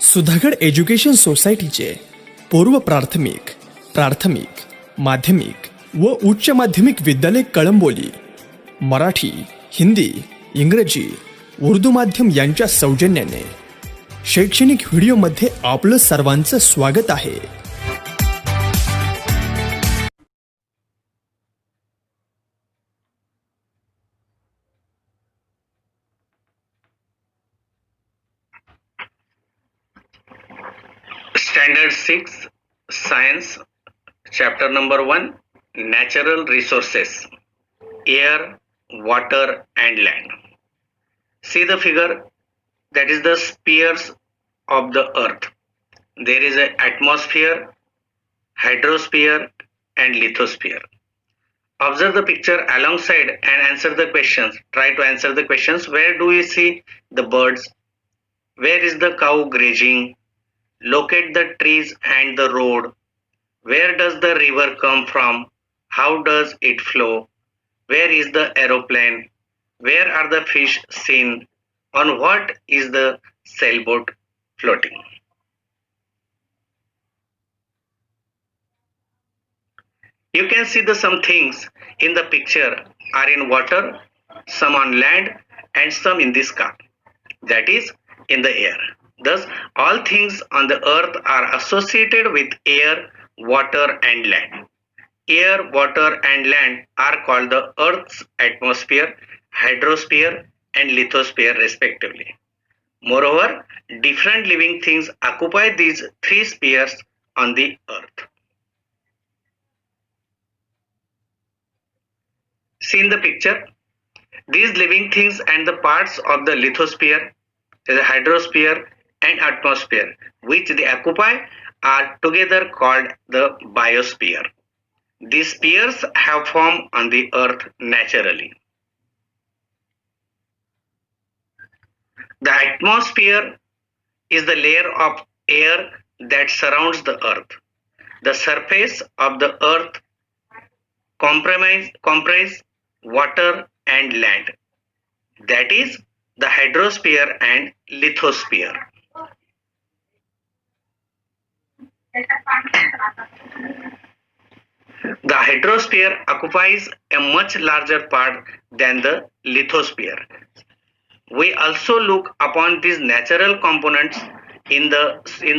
Sudhagad education सोसायटीचे पूर्व प्राथमिक, प्राथमिक, माध्यमिक व उच्च माध्यमिक विद्यालय कळंबोली मराठी, हिंदी, इंग्रजी, उर्दू माध्यम यांच्या सौजन्याने शैक्षणिक व्हिडिओमध्ये आपलं सर्वांचं स्वागत आहे. Standard 6 Science Chapter number 1 Natural Resources Air, Water and Land. See the figure, that is the spheres of the earth. There is an atmosphere, hydrosphere and lithosphere. Observe the picture alongside and answer the questions. Try to answer the questions. Where do you see the birds? Where is the cow grazing? Locate the trees and the road. Where does the river come from? How does it flow? Where is the aeroplane? Where are the fish seen? On what is the sailboat floating? You can see some things in the picture are in water, some on land and some in the sky, that is in the air. Thus, all things on the earth are associated with air, water and land. Air, water and land are called the earth's atmosphere, hydrosphere and lithosphere respectively. Moreover, different living things occupy these three spheres on the earth. See in the picture, these living things and the parts of the lithosphere, the hydrosphere and atmosphere which they occupy are together called the biosphere. These spheres have formed on the earth naturally. The atmosphere is the layer of air that surrounds the earth. The surface of the earth comprises water and land, that is the hydrosphere and lithosphere. The hydrosphere occupies a much larger part than the lithosphere. We also look upon these natural components in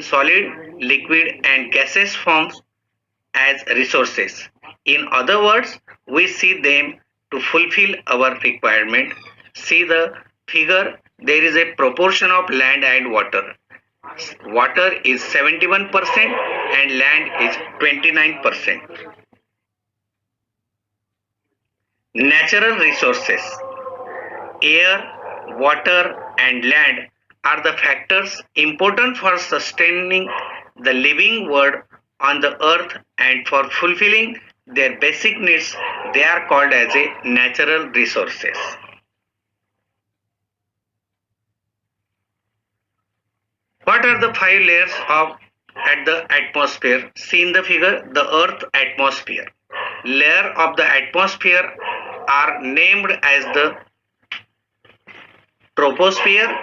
solid, liquid and gaseous forms as resources. In other words, we see them to fulfill our requirement. See the figure, there is a proportion of land and water. Water is 71% and land is 29%. Natural resources, air, water and land are the factors important for sustaining the living world on the earth and for fulfilling their basic needs. They are called as a natural resources. What are the 5 layers at the atmosphere? See in the figure, the earth atmosphere. Layer of the atmosphere are named as the troposphere,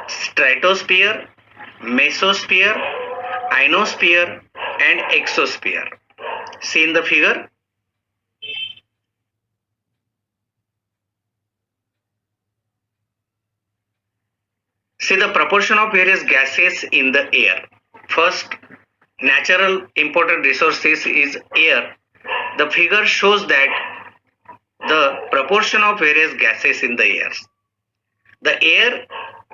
stratosphere, mesosphere, ionosphere and exosphere. See in the figure. See the proportion of various gases in the air. First, natural important resources is air. The figure shows that the proportion of various gases in the air. The air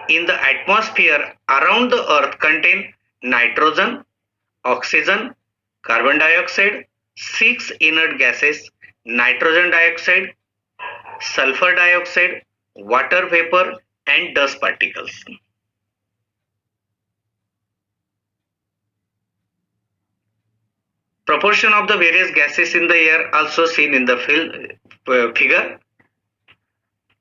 in the atmosphere around the earth contain nitrogen, oxygen, carbon dioxide, 6 inert gases, nitrogen dioxide, sulfur dioxide, water vapor and dust particles. Proportion of the various gases in the air also seen in the figure.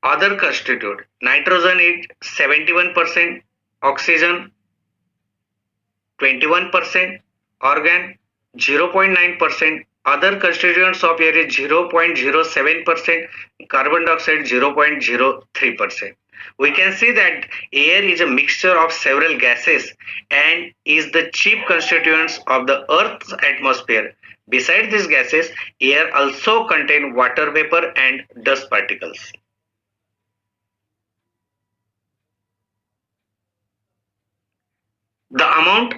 Other constitute nitrogen is 71%, oxygen 21%, argon 0.9%, other constituents of air is 0.07%, carbon dioxide 0.03%. We can see that air is a mixture of several gases and is the chief constituents of the Earth's atmosphere. Besides these gases, air also contains water vapor and dust particles. The amount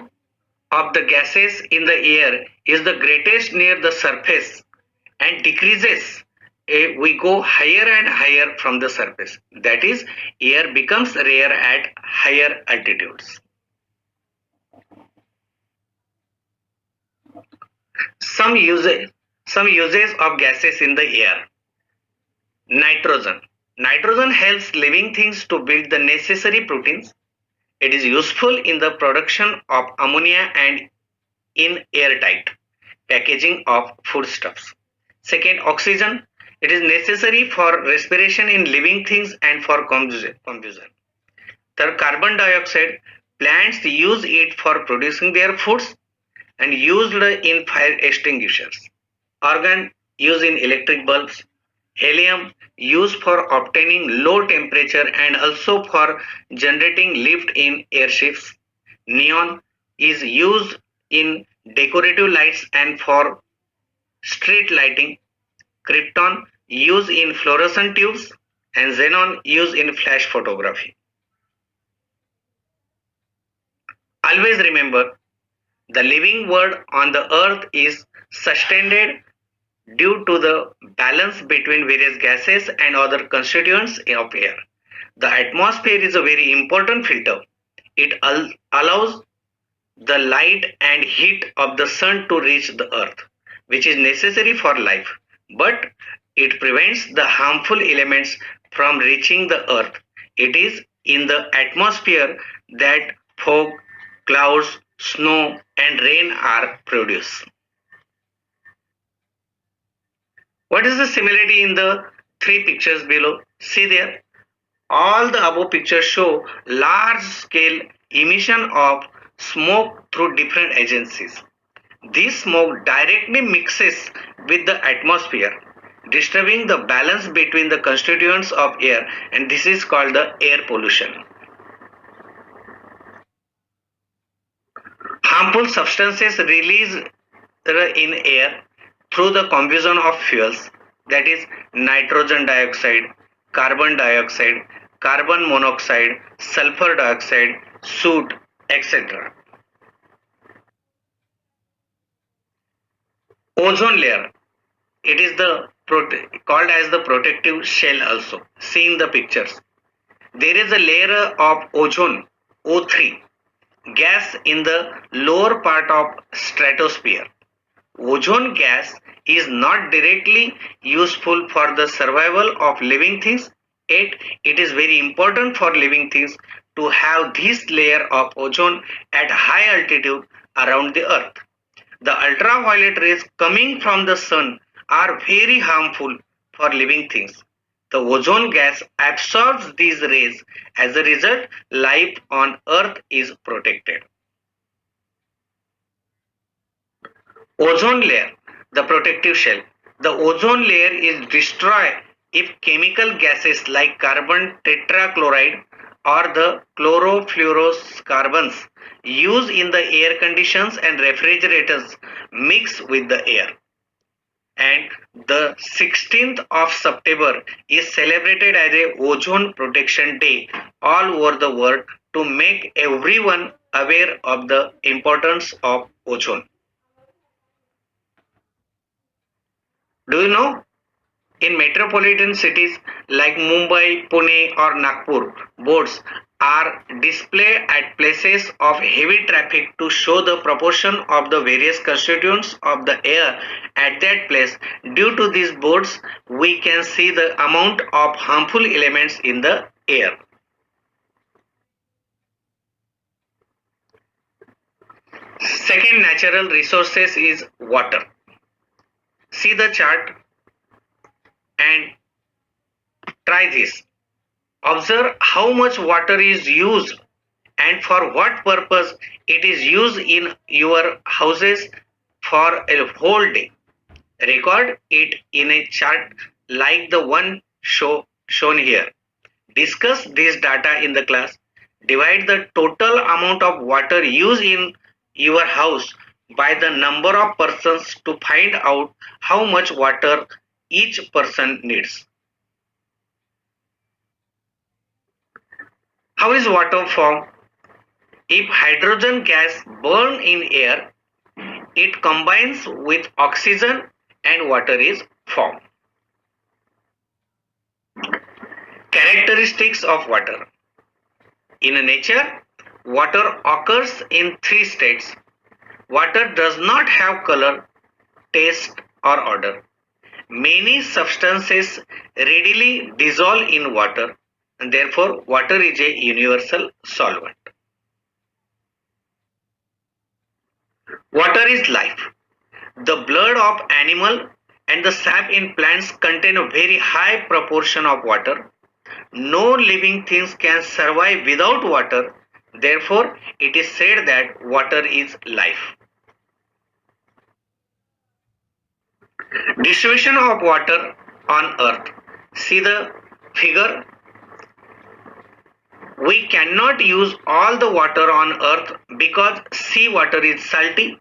of the gases in the air is the greatest near the surface and decreases we go higher and higher from the surface. That is, air becomes rare at higher altitudes. Some uses some uses of gases in the air. Nitrogen. Nitrogen helps living things to build the necessary proteins. It is useful in the production of ammonia and in airtight packaging of foodstuffs. Second, oxygen. It is necessary for respiration in living things and for combustion. Third, carbon dioxide. Plants use it for producing their foods and used in fire extinguishers. Argon used in electric bulbs. Helium used for obtaining low temperature and also for generating lift in airships. Neon is used in decorative lights and for street lighting. Krypton used in fluorescent tubes and xenon used in flash photography. Always remember, the living world on the earth is sustained due to the balance between various gases and other constituents of air. The atmosphere is a very important filter. It allows the light and heat of the sun to reach the earth, which is necessary for life, but it prevents the harmful elements from reaching the earth. It is in the atmosphere that fog, clouds, snow, and rain are produced. What is the similarity in the three pictures below? See there. All the above pictures show large scale emission of smoke through different agencies. This smoke directly mixes with the atmosphere, disturbing the balance between the constituents of air, and this is called the air pollution. Harmful substances released in air through the combustion of fuels, that is nitrogen dioxide, carbon dioxide, carbon monoxide, sulfur dioxide, soot, etc. Ozone layer. It is the called as the protective shell also. See in the pictures. There is a layer of ozone, O3, gas in the lower part of stratosphere. Ozone gas is not directly useful for the survival of living things, yet it is very important for living things to have this layer of ozone at high altitude around the earth. The ultraviolet rays coming from the sun are very harmful for living things. The ozone gas absorbs these rays. As a result, life on earth is protected. Ozone layer, the protective shell. The ozone layer is destroyed if chemical gases like carbon tetrachloride or the chlorofluorocarbons used in the air conditions and refrigerators mix with the air. And the 16th of September is celebrated as a Ozone Protection Day all over the world to make everyone aware of the importance of ozone. Do you know, in metropolitan cities like Mumbai, Pune or Nagpur, boards are displayed at places of heavy traffic to show the proportion of the various constituents of the air at that place. Due to these boards, we can see the amount of harmful elements in the air. Second natural resources is water. See the chart and try this. Observe how much water is used and for what purpose it is used in your houses for a whole day. Record it in a chart like the one shown here. Discuss this data in the class. Divide the total amount of water used in your house by the number of persons to find out how much water each person needs. How is water formed? If hydrogen gas burns in air, it combines with oxygen and water is formed. Characteristics of water. In nature, water occurs in three states. Water does not have color, taste, or odor. Many substances readily dissolve in water, and therefore water is a universal solvent. Water is life. The blood of animal and the sap in plants contain a very high proportion of water. No living things can survive without water. Therefore, it is said that water is life. Distribution of water on earth. See the figure. We cannot use all the water on earth because sea water is salty.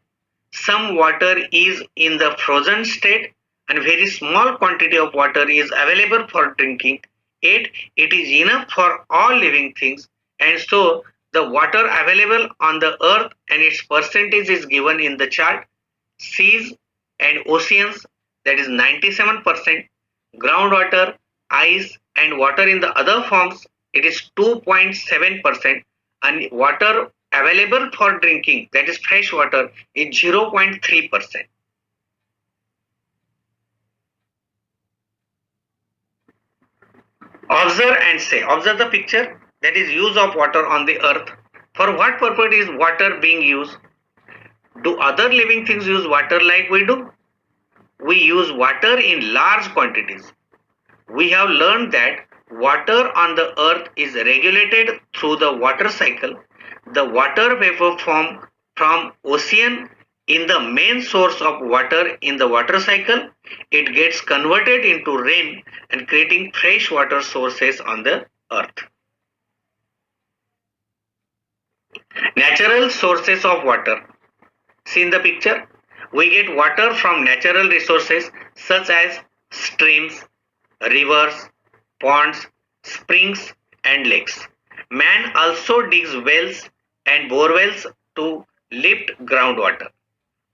Some water is in the frozen state and very small quantity of water is available for drinking. Yet it is enough for all living things, and so the water available on the earth and its percentage is given in the chart. Seas and oceans, that is 97%, groundwater, ice and water in the other forms, it is 2.7%, and water available for drinking, that is fresh water, is 0.3%. Observe and say. Observe the picture, that is use of water on the earth. For what purpose is water being used? Do other living things use water like we do? We use water in large quantities. We have learned that water on the earth is regulated through the water cycle. The water vapor formed from ocean in the main source of water in the water cycle. It gets converted into rain and creating fresh water sources on the earth. Natural sources of water. See in the picture, we get water from natural resources such as streams, rivers, ponds, springs and lakes. Man also digs wells and bore wells to lift groundwater.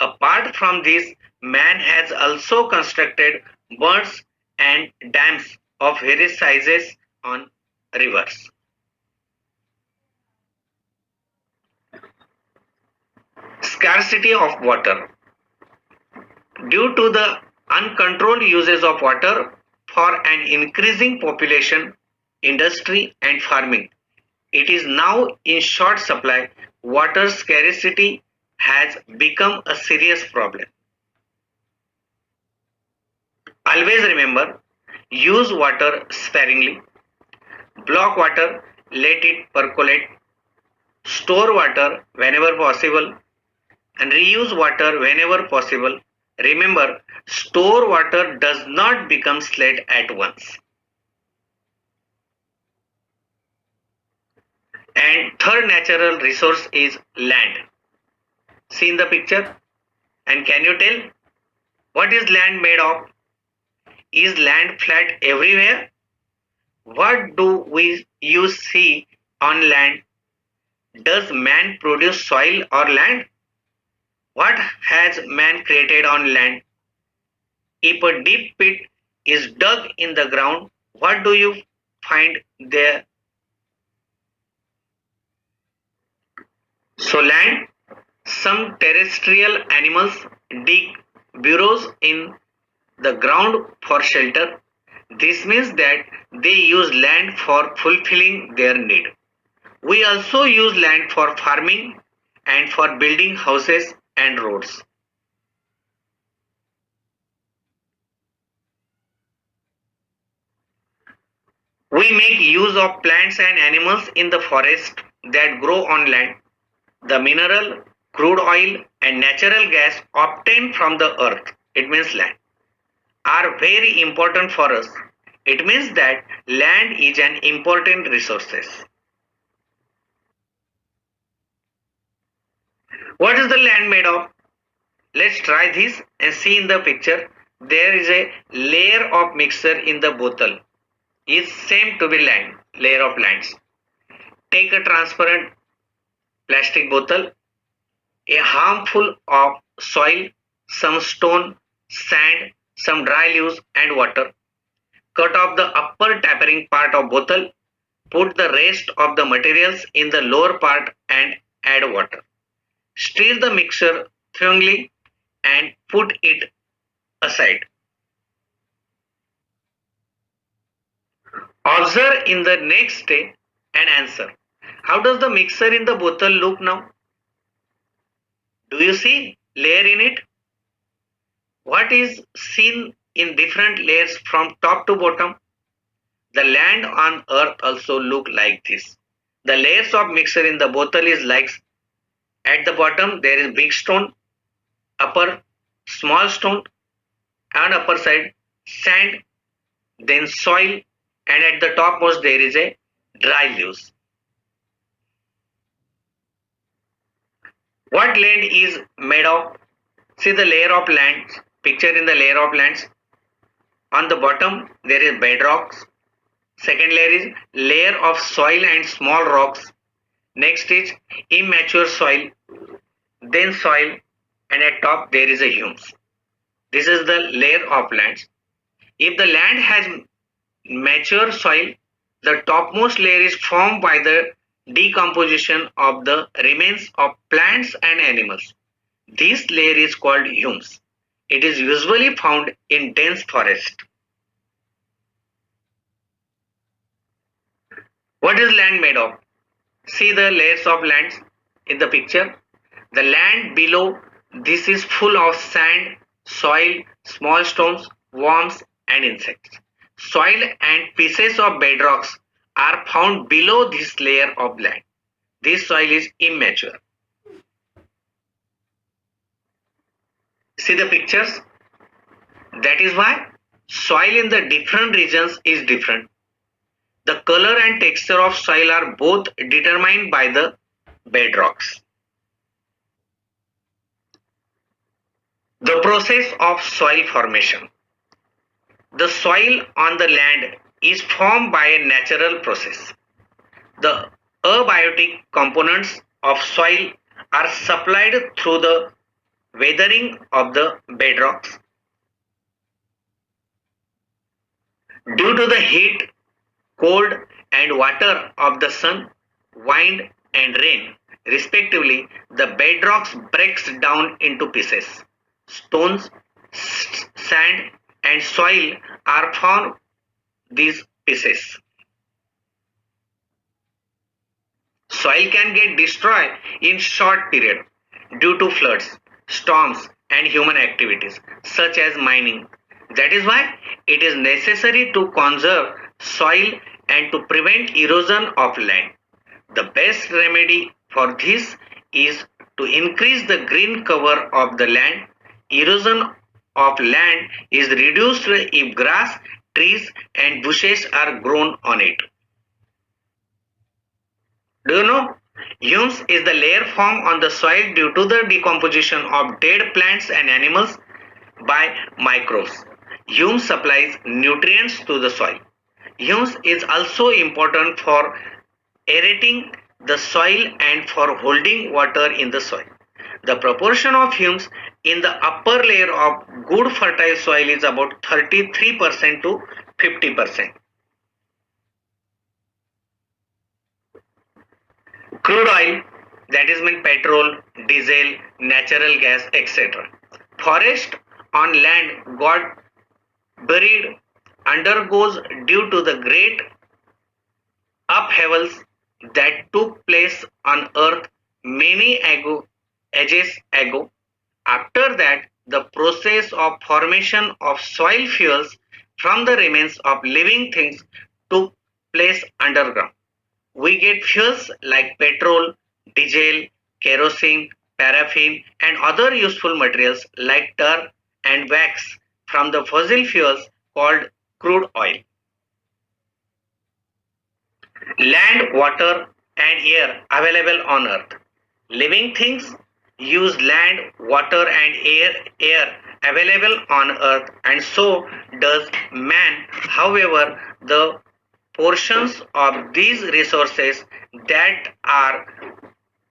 Apart from this, man has also constructed bunds and dams of various sizes on rivers. Scarcity of water. Due to the uncontrolled uses of water for an increasing population, industry and farming, it is now in short supply. Water scarcity has become a serious problem. Always remember, use water sparingly. Block water, let it percolate. Store water whenever possible and reuse water whenever possible. Remember, store water does not become slate at once. And third natural resource is land. See in the picture, and can you tell what is land made of? Is land flat everywhere? What do you see on land? Does man produce soil or land? What has man created on land? If a deep pit is dug in the ground, what do you find there? So land, some terrestrial animals dig burrows in the ground for shelter. This means that they use land for fulfilling their need. We also use land for farming and for building houses and roads. We make use of plants and animals in the forest that grow on land. The mineral, crude oil and natural gas obtained from the earth, it means land, are very important for us. It means that land is an important resource. What is the land made of? Let's try this and see in the picture. There is a layer of mixture in the bottle. Is same to be land, layer of lands. Take a transparent plastic bottle, a handful of soil, some stone, sand, some dry leaves and water. Cut off the upper tapering part of bottle. Put the rest of the materials in the lower part and add water. Stir the mixture thoroughly and put it aside. Observe in the next day and answer. How does the mixture in the bottle look now? Do you see layer in it? What is seen in different layers from top to bottom? The land on earth also look like this. The layers of mixture in the bottle is like at the bottom there is big stone, upper small stone, and upper side sand, then soil, and at the topmost there is a dry leaves. What land is made of? See the layer of lands, picture in the layer of lands. On the bottom there is bedrocks. Second layer is layer of soil and small rocks. Next is immature soil, then soil, and at top there is a humus. This is the layer of lands. If the land has mature soil, the topmost layer is formed by the decomposition of the remains of plants and animals. This layer is called humus. It is usually found in dense forest. What is land made of? See the layers of lands in the picture. The land below this is full of sand, soil, small stones, worms and insects. Soil and pieces of bedrocks are found below this layer of land. This soil is immature. See the pictures? That is why soil in the different regions is different. The color and texture of soil are both determined by the bedrocks. The process of soil formation. The soil on the land is formed by a natural process. The abiotic components of soil are supplied through the weathering of the bedrocks. Due to the heat, cold and water of the sun, wind and rain, respectively, the bedrocks breaks down into pieces. Stones, sand and soil are found these pieces. Soil can get destroyed in short period due to floods, storms and human activities such as mining. That is why it is necessary to conserve soil and to prevent erosion of land. The best remedy for this is to increase the green cover of the land. Erosion of land is reduced if grass, trees and bushes are grown on it. Do you know? Humus is the layer formed on the soil due to the decomposition of dead plants and animals by microbes. Humus supplies nutrients to the soil. Humus is also important for aerating the soil and for holding water in the soil. The proportion of humus in the upper layer of good fertile soil is about 33% to 50%. Crude oil, that is mean petrol, diesel, natural gas, etc. Forest on land got buried undergoes due to the great upheavals that took place on earth many ages ago. After that, the process of formation of soil fuels from the remains of living things took place underground. We get fuels like petrol, diesel, kerosene, paraffin and other useful materials like tar and wax from the fossil fuels called crude oil. land, water, and air available on Earth. Living things use land, water, and air available on Earth, and so does man. However, the portions of these resources that are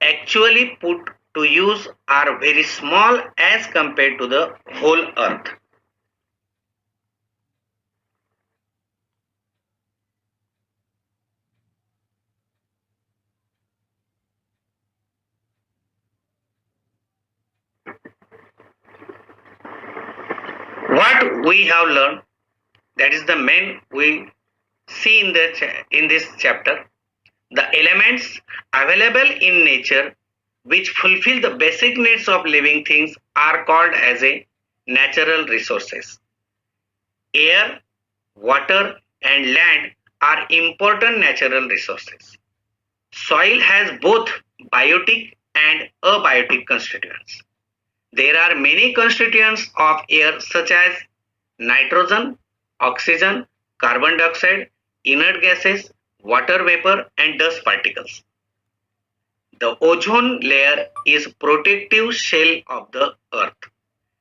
actually put to use are very small as compared to the whole Earth. What we have learned, that is the main we see in this chapter. The elements available in nature which fulfill the basic needs of living things are called as a natural resources. Air, water, and land are important natural resources. Soil has both biotic and abiotic constituents. There are many constituents of air such as nitrogen, oxygen, carbon dioxide, inert gases, water vapor, and dust particles. The ozone layer is protective shell of the earth,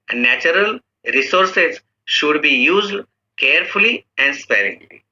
and natural resources should be used carefully and sparingly.